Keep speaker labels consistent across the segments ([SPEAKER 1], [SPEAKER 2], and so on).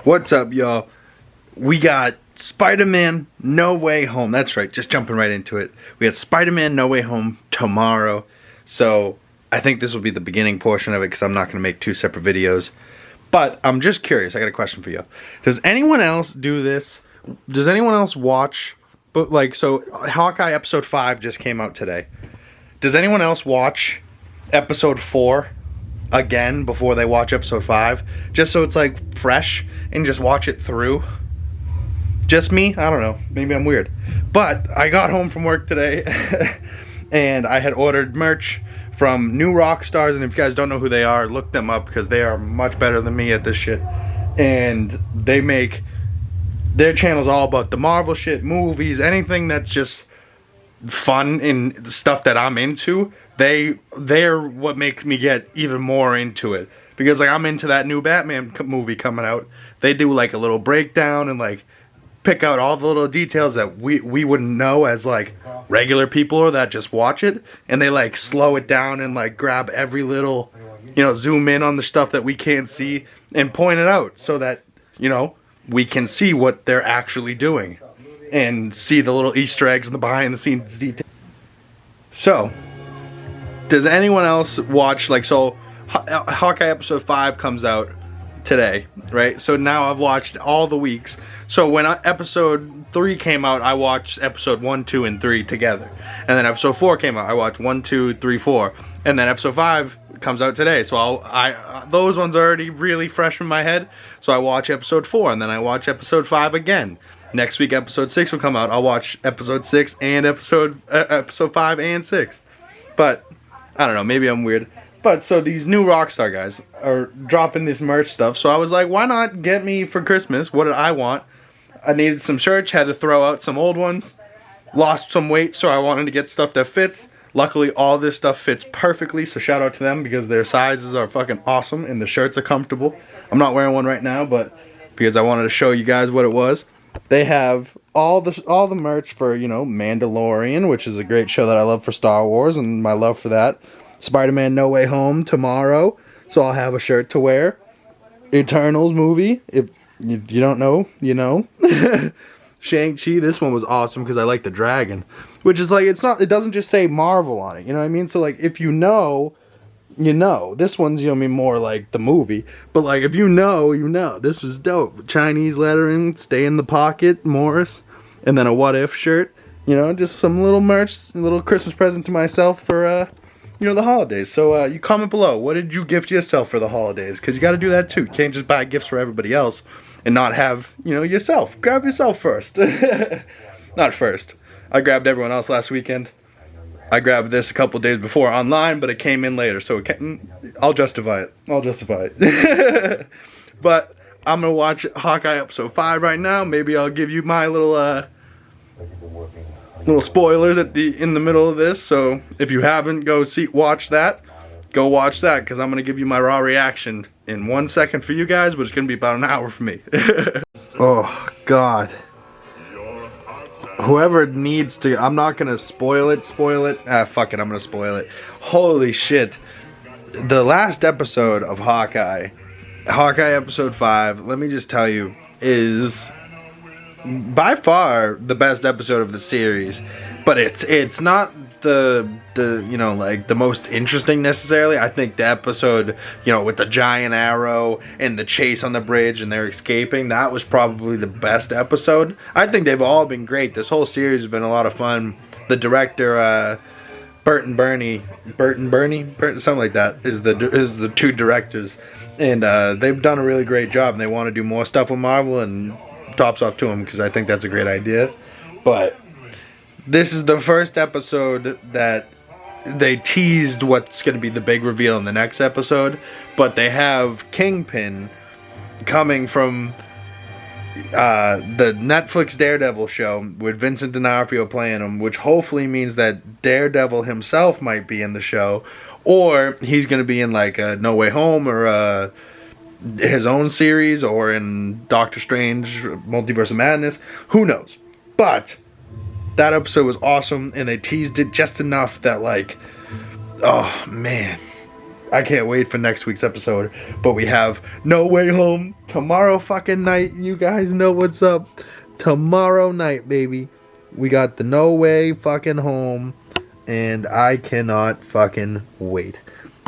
[SPEAKER 1] What's up, y'all? We got Spider-Man No Way Home. That's right, just jumping right into it. We got Spider-Man No Way Home tomorrow. So I think this will be the beginning portion of it because I'm not going to make two separate videos. But I'm just curious. I got a question for you. Does anyone else do this? Does anyone else watch? But like, so Hawkeye episode 5 just came out today. Does anyone else watch episode 4 again before they watch episode 5? Just so it's like fresh and just watch it through? Just me? I don't know. Maybe I'm weird. But I got home from work today and I had ordered merch from New Rock Stars, and if you guys don't know who they are, look them up because they are much better than me at this shit. And they make their channel's all about the Marvel shit, movies, anything that's just fun and the stuff that I'm into. They're what makes me get even more into it, because like I'm into that new Batman movie coming out. They do like a little breakdown and like pick out all the little details that we wouldn't know as like regular people or that just watch it, and they like slow it down and like grab every little, you know, zoom in on the stuff that we can't see and point it out so that, you know, we can see what they're actually doing and see the little Easter eggs and the behind the scenes details. So does anyone else watch, like, so Hawkeye episode 5 comes out today, right? So now I've watched all the weeks. So when episode 3 came out, I watched episode 1, 2, and 3 together. And then episode 4 came out, I watched 1, 2, 3, 4. And then episode 5 comes out today. So those ones are already really fresh in my head. So I watch episode 4 and then I watch episode 5 again. Next week episode 6 will come out. I'll watch episode 6 and episode 5 and 6. But I don't know, maybe I'm weird. But so these new Rockstar guys are dropping this merch stuff. So I was like, why not get me for Christmas? What did I want? I needed some shirts, had to throw out some old ones. Lost some weight, so I wanted to get stuff that fits. Luckily, all this stuff fits perfectly, so shout out to them because their sizes are fucking awesome and the shirts are comfortable. I'm not wearing one right now, but because I wanted to show you guys what it was. They have all the merch for, you know, Mandalorian, which is a great show that I love for Star Wars, and my love for that. Spider-Man No Way Home tomorrow, so I'll have a shirt to wear. Eternals movie, if you don't know, you know. Shang-Chi, this one was awesome because I like the dragon, which is like, it doesn't just say Marvel on it, you know what I mean? So like, if you know, you know. This one's, you know, I mean, more like the movie, but like, if you know, you know. This was dope. Chinese lettering, stay in the pocket, Morris, and then a what if shirt, you know, just some little merch, a little Christmas present to myself for, you know, the holidays. So you comment below, what did you gift yourself for the holidays? Because you got to do that too. You can't just buy gifts for everybody else and not have, you know, yourself. Grab yourself first. Not first. I grabbed everyone else last weekend. I grabbed this a couple days before online, but it came in later, so I'll justify it. I'll justify it. But I'm gonna watch Hawkeye episode 5 right now. Maybe I'll give you my little spoilers in the middle of this. So if you haven't, watch that. Go watch that, because I'm gonna give you my raw reaction in 1 second for you guys, but it's gonna be about an hour for me. Oh God. Whoever needs to, I'm not gonna spoil it. Ah, fuck it, I'm gonna spoil it. Holy shit. The last episode of Hawkeye episode 5, let me just tell you, is by far the best episode of the series. But it's not the you know, like the most interesting necessarily. I think the episode, you know, with the giant arrow and the chase on the bridge and they're escaping, that was probably the best episode. I think they've all been great. This whole series has been a lot of fun. The director, Burton Bernie, something like that, is the two directors, and they've done a really great job. And they want to do more stuff with Marvel, and tops off to them because I think that's a great idea. But this is the first episode that they teased what's going to be the big reveal in the next episode, but they have Kingpin coming from the Netflix Daredevil show with Vincent D'Onofrio playing him, which hopefully means that Daredevil himself might be in the show, or he's going to be in like a No Way Home or his own series, or in Doctor Strange Multiverse of Madness. Who knows? But that episode was awesome, and they teased it just enough that, like, oh man, I can't wait for next week's episode. But we have No Way Home tomorrow fucking night. You guys know what's up. Tomorrow night, baby. We got the No Way fucking Home. And I cannot fucking wait.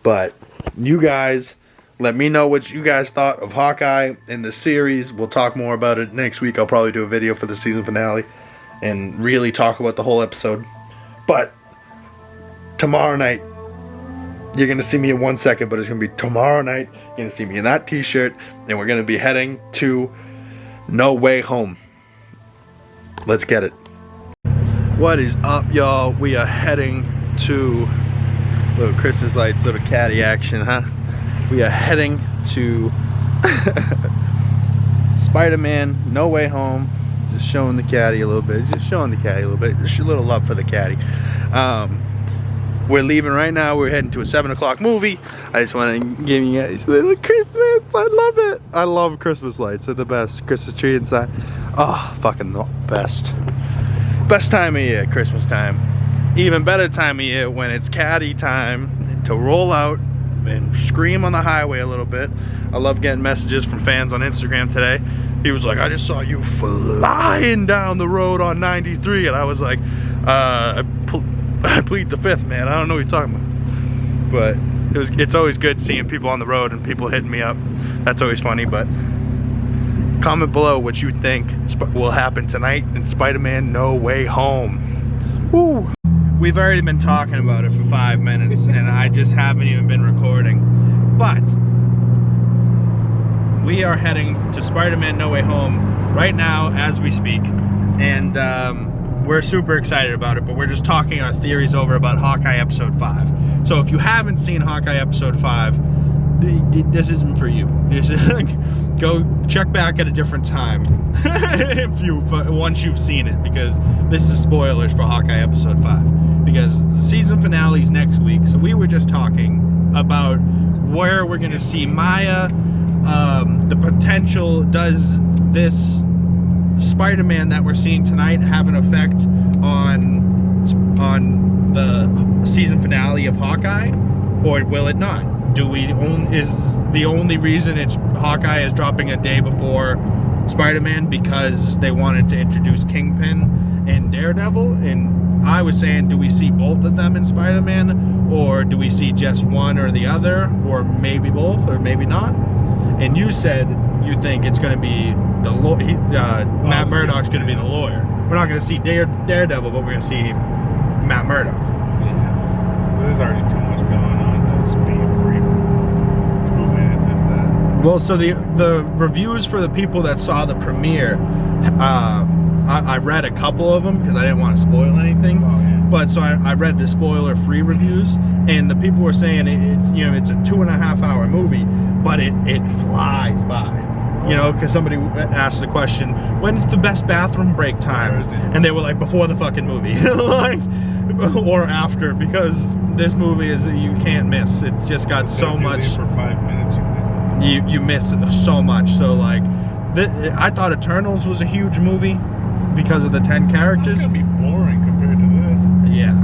[SPEAKER 1] But you guys, let me know what you guys thought of Hawkeye in the series. We'll talk more about it next week. I'll probably do a video for the season finale and really talk about the whole episode. But tomorrow night, you're going to see me in 1 second, but it's going to be tomorrow night. You're going to see me in that t-shirt, and we're going to be heading to No Way Home. Let's get it. What is up, y'all? We are heading to little Christmas lights, little caddy action, huh? We are heading to Spider-Man No Way Home. Just showing the caddy a little bit. Just showing the caddy a little bit. Just a little love for the caddy. We're leaving right now. We're heading to a 7 o'clock movie. I just want to give you guys a little Christmas. I love it. I love Christmas lights. They're the best. Christmas tree inside. Oh, fucking the best. Best time of year, Christmas time. Even better time of year when it's caddy time to roll out and scream on the highway a little bit. I love getting messages from fans on Instagram today. He was like, I just saw you flying down the road on 93. And I was like, I plead the fifth, man. I don't know what you're talking about. But it's always good seeing people on the road and people hitting me up. That's always funny. But comment below what you think will happen tonight in Spider-Man No Way Home. Woo! We've already been talking about it for 5 minutes and I just haven't even been recording. But we are heading to Spider-Man No Way Home right now as we speak. And we're super excited about it, but we're just talking our theories over about Hawkeye episode 5. So if you haven't seen Hawkeye episode 5, this isn't for you. This is go check back at a different time once you've seen it, because this is spoilers for Hawkeye episode 5. Because the season finale is next week, so we were just talking about where we're gonna see Maya, the potential. Does this Spider-Man that we're seeing tonight have an effect on the season finale of Hawkeye, or will it not? Is the only reason Hawkeye is dropping a day before Spider-Man because they wanted to introduce Kingpin and Daredevil? And I was saying, do we see both of them in Spider-Man, or do we see just one or the other, or maybe both, or maybe not? And you said you think it's going to be the Matt Murdock's going to be the lawyer. We're not going to see Daredevil, but we're going to see Matt Murdock.
[SPEAKER 2] Yeah, there's already too much going on. Let's be brief. 2 minutes into that.
[SPEAKER 1] Well, so the reviews for the people that saw the premiere, I read a couple of them because I didn't want to spoil anything.
[SPEAKER 2] Oh, yeah.
[SPEAKER 1] But so I read the spoiler-free reviews, and the people were saying it's it's a 2.5 hour movie, but it flies by. You know, because somebody asked the question, when's the best bathroom break time? And they were like, before the fucking movie. Like, or after, because this movie is, you can't miss. It's just got so much.
[SPEAKER 2] For 5 minutes, you miss it.
[SPEAKER 1] You miss so much. So like, I thought Eternals was a huge movie because of the 10 characters.
[SPEAKER 2] It's gonna be boring compared to this.
[SPEAKER 1] Yeah.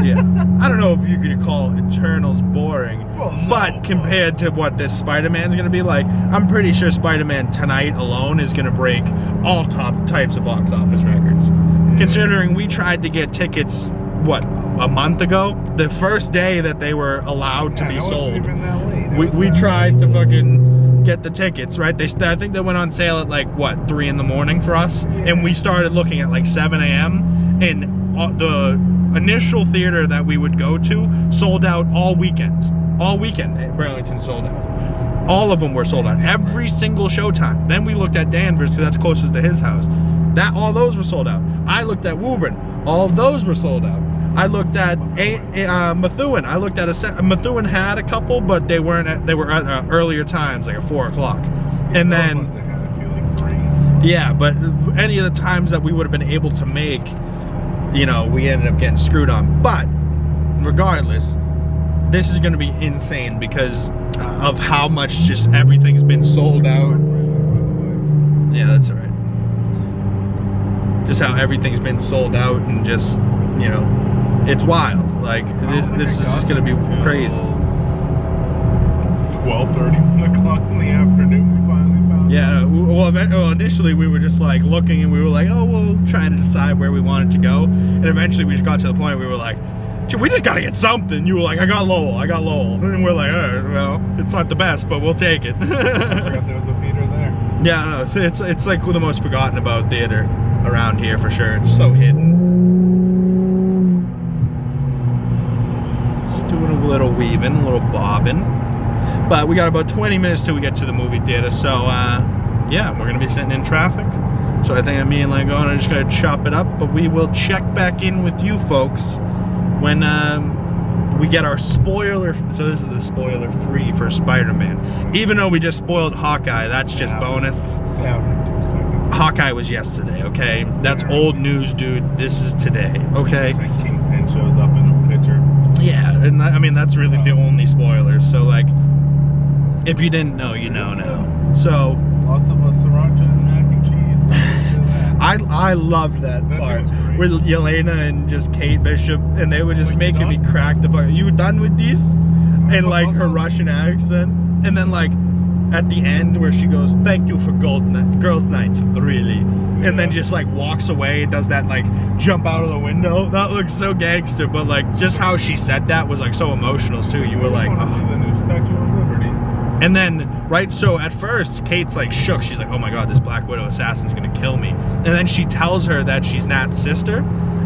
[SPEAKER 1] Yeah. I don't know if you could call Eternals boring, well, no, but compared to what this Spider-Man's gonna be like, I'm pretty sure Spider-Man tonight alone is gonna break all types of box office records. Yeah. Considering we tried to get tickets, what, a month ago? The first day that they were allowed to be sold. We tried to fucking get the tickets, right? I think they went on sale at like, what, 3 in the morning for us? Yeah. And we started looking at like 7 a.m. and the initial theater that we would go to sold out all weekend. All weekend at Burlington sold out. All of them were sold out. Every single showtime. Then we looked at Danvers because that's closest to his house. All those were sold out. I looked at Woburn. All of those were sold out. I looked at Methuen. I looked at Methuen had a couple, but they weren't. They were at earlier times, like at 4 o'clock. And then, yeah, but any of the times that we would have been able to make, you know, we ended up getting screwed on. But regardless, this is going to be insane because of how much just everything's been sold out. Yeah, that's all right. Just how everything's been sold out and just, you know, it's wild. Like, this is just going to be crazy.
[SPEAKER 2] 12:30, 1 o'clock in the afternoon, we finally found it.
[SPEAKER 1] Yeah, well, initially we were just like looking and we were like, oh, we'll trying to decide where we wanted to go. And eventually we just got to the point where we were like, we just gotta get something. You were like, I got Lowell. And we're like, all right, well, it's not the best, but we'll take it.
[SPEAKER 2] I forgot there was a theater there.
[SPEAKER 1] Yeah, no, it's like the most forgotten about theater around here for sure. It's so hidden. Just doing a little weaving, a little bobbing. But we got about 20 minutes till we get to the movie theater, so yeah, we're gonna be sitting in traffic. So I think me and Langone are just gonna chop it up, but we will check back in with you folks when we get our spoiler. So this is the spoiler free for Spider-Man. Even though we just spoiled Hawkeye, that's just bonus.
[SPEAKER 2] Yeah, it was like 2 seconds.
[SPEAKER 1] Hawkeye was yesterday, okay? That's old news, dude. This is today, okay?
[SPEAKER 2] It's like Kingpin shows up in a picture.
[SPEAKER 1] Yeah, and I mean, that's really the only spoilers. So like, if you didn't know, you know now. So
[SPEAKER 2] lots of sriracha and mac and cheese.
[SPEAKER 1] I loved that part
[SPEAKER 2] great.
[SPEAKER 1] with Yelena and just Kate Bishop, and they were just making me crack the fuck. You done with these? And like her Russian accent, and then like at the end where she goes, "Thank you for girls' night, really," and then just like walks away and does that like jump out of the window. That looks so gangster, but like just how she said that was like so emotional too. You were like,
[SPEAKER 2] I want to see the new Statue of Liberty.
[SPEAKER 1] And then, right, so at first, Kate's like shook. She's like, oh my God, this Black Widow assassin's gonna kill me. And then she tells her that she's Nat's sister.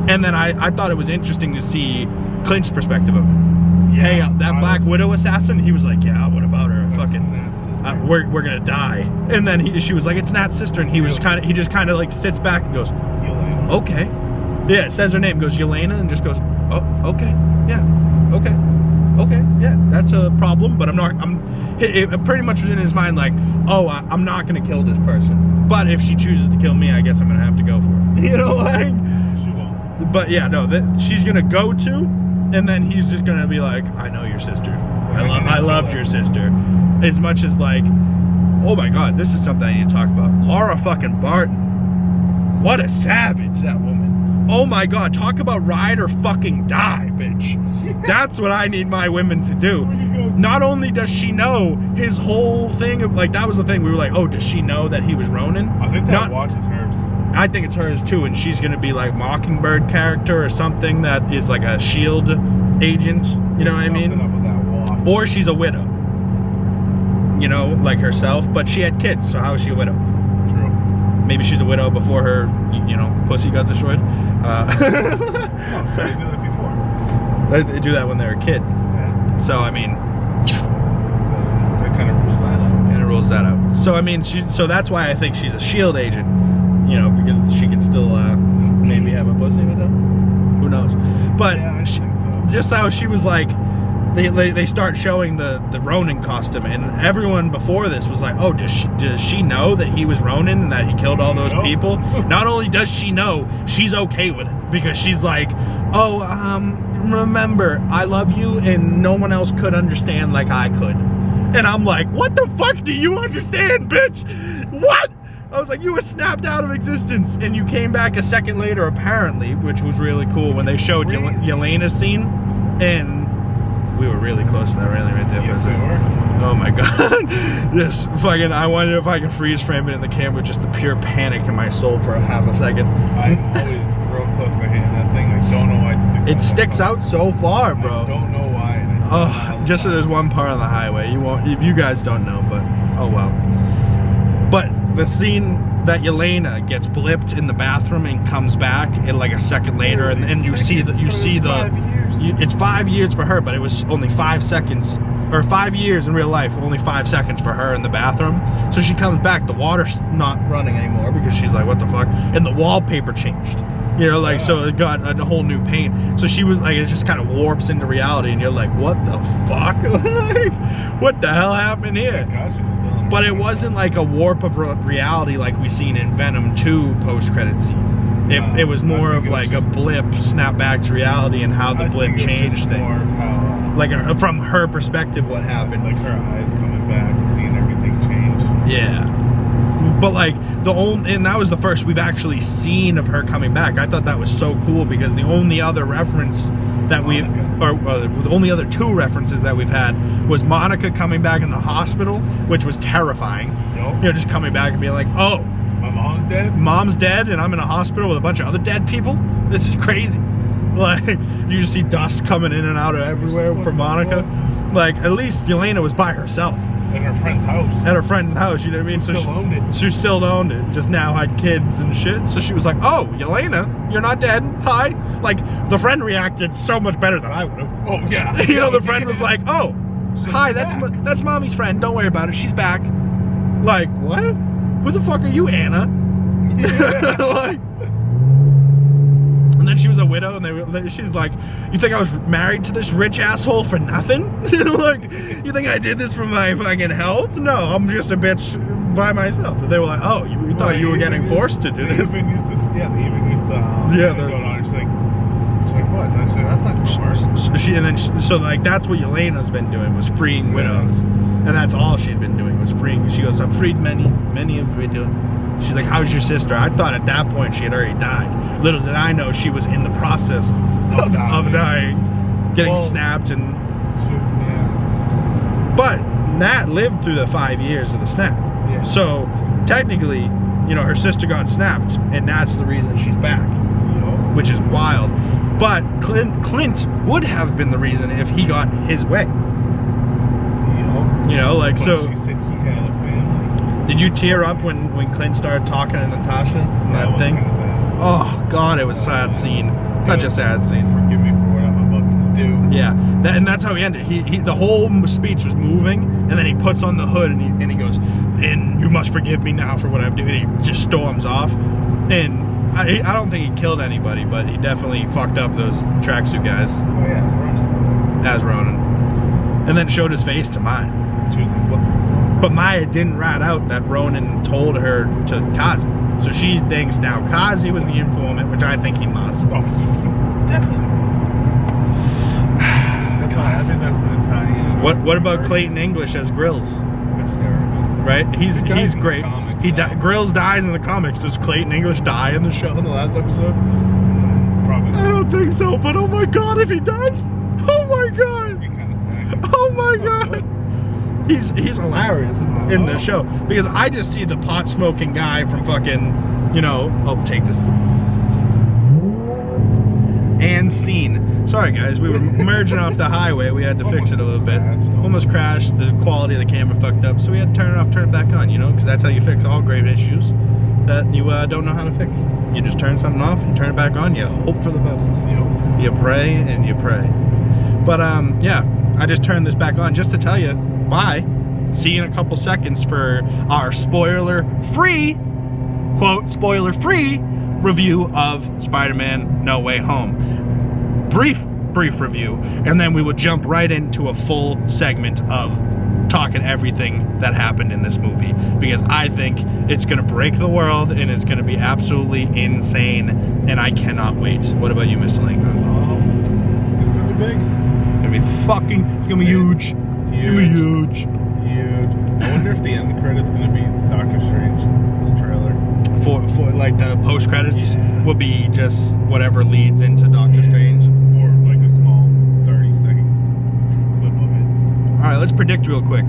[SPEAKER 1] And then I thought it was interesting to see Clint's perspective of it. Yeah, hey, that Black Widow assassin, he was like, yeah, what about her? Fucking, we're gonna die. And then she was like, it's Nat's sister. And he just kind of like sits back and goes,
[SPEAKER 2] Yelena.
[SPEAKER 1] Okay. Yeah, it says her name, goes Yelena, and just goes, oh, okay, yeah, okay. Okay, yeah, that's a problem, but it pretty much was in his mind like, oh, I'm not gonna kill this person, but if she chooses to kill me, I guess I'm gonna have to go for it. You know, like,
[SPEAKER 2] she won't.
[SPEAKER 1] But yeah, no, she's gonna go to, and then he's just gonna be like, I know your sister. I loved your sister. As much as like, oh my God, this is something I need to talk about. Laura fucking Barton. What a savage, that woman. Oh my God, talk about ride or fucking die, bitch. That's what I need my women to do. Not only does she know his whole thing of like, that was the thing, we were like, oh, does she know that he was Ronin?
[SPEAKER 2] I think that watch is hers.
[SPEAKER 1] I think it's hers too, and she's gonna be like Mockingbird character or something that is like a SHIELD agent, you know what I mean?
[SPEAKER 2] Up with that watch.
[SPEAKER 1] Or she's a widow, you know, like herself, but she had kids, so how is she a widow?
[SPEAKER 2] True.
[SPEAKER 1] Maybe she's a widow before her, you know, pussy got destroyed.
[SPEAKER 2] No, they do that before.
[SPEAKER 1] They do that when they're a kid.
[SPEAKER 2] Yeah.
[SPEAKER 1] So I mean,
[SPEAKER 2] so that kind of rules that out.
[SPEAKER 1] And it rules that out. So I mean, so that's why I think she's a SHIELD agent. You know, because she can still maybe have a pussy with them. Who knows? But
[SPEAKER 2] yeah, I think so.
[SPEAKER 1] Just how she was like, they start showing the Ronin costume, and everyone before this was like, oh, does she know that he was Ronin and that he killed all those people? Not only does she know, she's okay with it, because she's like, oh, remember, I love you, and no one else could understand like I could. And I'm like, what the fuck do you understand, bitch? What? I was like, you were snapped out of existence, and you came back a second later, apparently, which was really cool when they showed Yelena's scene, and we were really close to that railing right there.
[SPEAKER 2] Yes, we were.
[SPEAKER 1] Oh my God. This fucking, I wonder if I can freeze frame it in the camera, just the pure panic in my soul for a half a second.
[SPEAKER 2] I'm always real close to hitting that thing. I don't know why
[SPEAKER 1] it sticks out so far, bro.
[SPEAKER 2] I don't know why.
[SPEAKER 1] Oh, just so there's one part on the highway. You won't, if you guys don't know, but oh well. But the scene that Yelena gets blipped in the bathroom and comes back in like a second later, and you see the it's 5 years for her, but it was only 5 seconds, or 5 years in real life, only 5 seconds for her in the bathroom. So she comes back, the water's not running anymore because she's like, what the fuck? And the wallpaper changed. You know, like, so it got a whole new paint. So she was like, it just kind of warps into reality, and you're like, what the fuck? Like, what the hell happened here?
[SPEAKER 2] Gosh, it was still in
[SPEAKER 1] But it wasn't like a warp of reality like we seen in Venom 2 post-credit scene. It was more of like a blip, snap back to reality, and how the blip changed things.
[SPEAKER 2] How,
[SPEAKER 1] like from her perspective, what happened.
[SPEAKER 2] Like her eyes coming back, seeing everything change.
[SPEAKER 1] Yeah. But like and that was the first we've actually seen of her coming back. I thought that was so cool, because the only other reference that we, or the only other 2 references that we've had was Monica coming back in the hospital, which was terrifying.
[SPEAKER 2] Yep.
[SPEAKER 1] You know, just coming back and being like, oh,
[SPEAKER 2] my mom's dead?
[SPEAKER 1] Mom's dead and I'm in a hospital with a bunch of other dead people? This is crazy. Like, you just see dust coming in and out of everywhere for Monica. Like, at least Yelena was by herself.
[SPEAKER 2] At her friend's house.
[SPEAKER 1] At her friend's house, you know what I mean?
[SPEAKER 2] She still owned it.
[SPEAKER 1] She still owned it, just now had kids and shit. So she was like, oh, Yelena, you're not dead. Hi. Like, the friend reacted so much better than I would have.
[SPEAKER 2] Oh, yeah.
[SPEAKER 1] You know, the friend was like, oh, hi, that's Mommy's friend. Don't worry about it. She's back. Like, what? Who the fuck are you, Anna? Like, and then she was a widow, and she's like, you think I was married to this rich asshole for nothing? You know, like, you think I did this for my fucking health? No, I'm just a bitch by myself. And they were like, oh, you thought you were getting forced to do this?
[SPEAKER 2] They even used to, they even used to, she's like, what? And I said, that's not gonna work.
[SPEAKER 1] So like, that's what Yelena's been doing, was freeing widows. And that's all she'd been doing, was freeing. She goes, I've freed many of widows. She's like, how's your sister? I thought at that point she had already died. Little did I know she was in the process of dying, getting snapped and...
[SPEAKER 2] Yeah.
[SPEAKER 1] But Nat lived through the 5 years of the snap.
[SPEAKER 2] Yeah.
[SPEAKER 1] So technically, you know, her sister got snapped and that's the reason she's back.
[SPEAKER 2] Yep.
[SPEAKER 1] Which is wild. But Clint would have been the reason if he got his way.
[SPEAKER 2] Yep.
[SPEAKER 1] You know, like,
[SPEAKER 2] but
[SPEAKER 1] so...
[SPEAKER 2] She said he had a family.
[SPEAKER 1] Did you tear up when Clint started talking to Natasha and that thing? Oh God, it was a sad scene. Such a sad scene.
[SPEAKER 2] Forgive me for what I'm about to do.
[SPEAKER 1] Yeah, and that's how he ended. He the whole speech was moving, and then he puts on the hood and he goes, "And you must forgive me now for what I'm doing." And he just storms off. And I don't think he killed anybody, but he definitely fucked up those tracksuit guys.
[SPEAKER 2] Oh yeah, it's Ronan.
[SPEAKER 1] As Ronan. And then showed his face to Maya.
[SPEAKER 2] She was like, what?
[SPEAKER 1] But Maya didn't rat out that Ronan told her to Kazi. So she thinks now Kazi was the informant, which I think he must.
[SPEAKER 2] Oh, he definitely was. That's why I think that's going to tie in.
[SPEAKER 1] What about Clayton English as Grills?
[SPEAKER 2] Hysterical.
[SPEAKER 1] Right? He's great.
[SPEAKER 2] Comics,
[SPEAKER 1] Grills dies in the comics. Does Clayton English die in the show in the last episode?
[SPEAKER 2] Probably.
[SPEAKER 1] I don't think so, but oh my God, if he does, oh my God.
[SPEAKER 2] It'd be kind of sad.
[SPEAKER 1] Oh my God. He's hilarious in the show because I just see the pot smoking guy from fucking, you know, oh, take this. And scene. Sorry guys, we were merging off the highway. We had to fix it a little bit. Almost crashed. The quality of the camera fucked up, so we had to turn it off, turn it back on, you know, because that's how you fix all grave issues that you don't know how to fix. You just turn something off, you turn it back on, you hope for the best. You pray and you pray. But yeah, I just turned this back on just to tell you bye. See you in a couple seconds for our spoiler-free, quote, spoiler-free review of Spider-Man No Way Home. Brief review, and then we will jump right into a full segment of talking everything that happened in this movie, because I think it's gonna break the world and it's gonna be absolutely insane, and I cannot wait. What about you, Miss Ling?
[SPEAKER 2] It's gonna be big.
[SPEAKER 1] It's gonna be fucking, it's gonna be huge. It's gonna be huge.
[SPEAKER 2] I wonder if the end credit's gonna be Doctor Strange's trailer.
[SPEAKER 1] For like the post credits will be just whatever leads into Doctor Strange.
[SPEAKER 2] Or like a small 30-second clip of it.
[SPEAKER 1] Alright, let's predict real quick.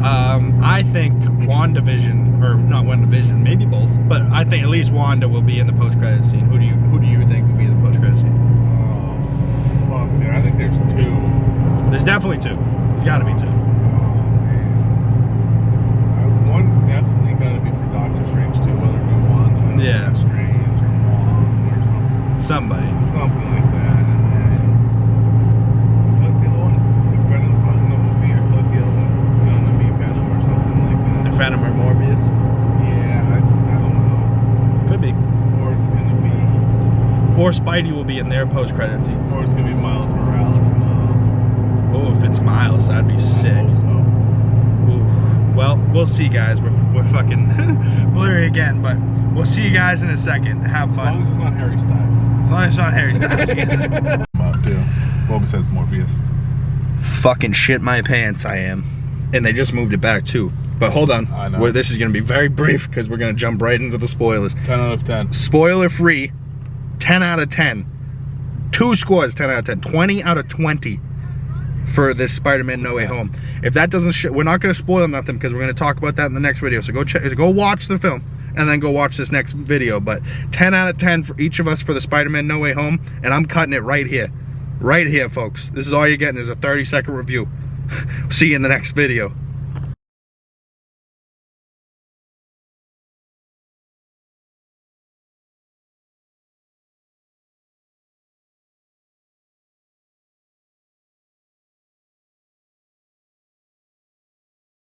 [SPEAKER 1] I think WandaVision, or not WandaVision, maybe both, but I think at least Wanda will be in the post credit scene. Who do you think will be in the post credit scene?
[SPEAKER 2] Oh fuck, dude. I think there's 2.
[SPEAKER 1] There's definitely 2. There's gotta be 2.
[SPEAKER 2] One's definitely gotta be for Doctor Strange too, whether it be Wanda or Strange or Wong or something.
[SPEAKER 1] Somebody.
[SPEAKER 2] Something like that. And then I feel like the other one, if Venom's not in the movie, I feel like the other one's gonna be Venom or something like that.
[SPEAKER 1] The Venom or Morbius?
[SPEAKER 2] Yeah, I don't know.
[SPEAKER 1] Could be.
[SPEAKER 2] Or it's gonna be.
[SPEAKER 1] Or Spidey will be in their post credit scenes.
[SPEAKER 2] Or it's gonna be Miles Morales and
[SPEAKER 1] Oh, if it's Miles, that'd be sick.
[SPEAKER 2] I hope so.
[SPEAKER 1] Ooh. Well, we'll see, guys. We're fucking blurry again, but we'll see you guys in a second. Have fun.
[SPEAKER 2] As long as it's not Harry Styles.
[SPEAKER 1] As long as it's not Harry Styles.
[SPEAKER 2] Up too. Well, besides Morbius.
[SPEAKER 1] Fucking shit my pants, I am. And they just moved it back too. But hold on.
[SPEAKER 2] I know.
[SPEAKER 1] This is gonna be very brief because we're gonna jump right into the spoilers.
[SPEAKER 2] 10 out of 10.
[SPEAKER 1] Spoiler free. 10 out of 10. 2 scores, 10 out of 10. 20 out of 20 for this Spider-Man No Way Home. If that doesn't we're not going to spoil nothing because we're going to talk about that in the next video. So go watch the film and then go watch this next video. But 10 out of 10 for each of us for the Spider-Man No Way Home, and I'm cutting it right here. Right here, folks. This is all you're getting is a 30-second review. See you in the next video.